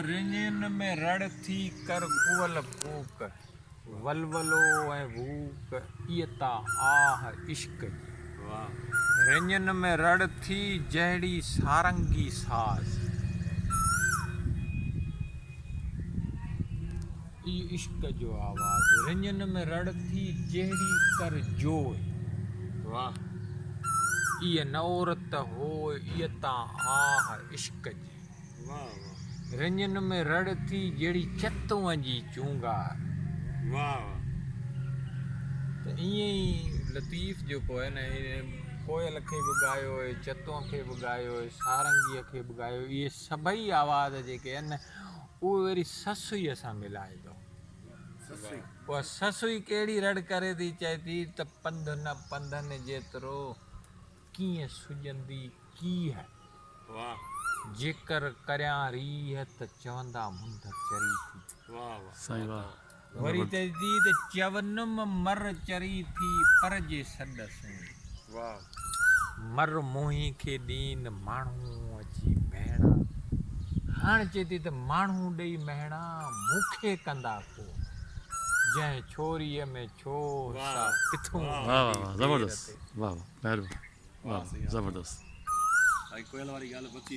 रिंजन में रड़ थी कर कुवल कूक वलवलो ऐं भूक इयता आह इश्क वाह रिंजन में रड़ थी जहिड़ी सारंगी साज़ इहो इश्क जो आवाज़ रिंजन में रड़ थी जहिड़ी कर जोइ वाह इह नौरत हो इयता आह इश्क जी वाह वाह रिंजन में रड़ थी जहिड़ी चतुअं जी चूंगार वाह त ईअं ई लतीफ़ जेको आहे न कोयल खे बि ॻायो हुए चतुअ खे बि ॻायो हुए सारंगीअ खे बि ॻायो इहे सभई आवाज़ जेके आहिनि उहे वरी ससुईअ सां मिलाए थो ससी उहा ससुई कहिड़ी रड़ करे थी चए थी त पंध न पंधनि जेतिरो कीअं सुॼंदी कीह वाह जेकर करियां रीह त चवंदा मुंद चरी थी वाह वाह सही वाह वरी त थी त चवनुमि मर चरी थी पर जे सॾ सुणी वाह मर मोही खे ॾीन माण्हू अची भेणा हाणे चए थी त माण्हू ॾेई मेणा मूंखे कंदा को जंहिं छोरीअ में छो वाह, सा किथूं वाह, वाह वॾी वाह देर ज़बरदस्त ते। वाह वाह महिरबानी वाह ज़बरदस्त भाई कोयल वारी ॻाल्हि बची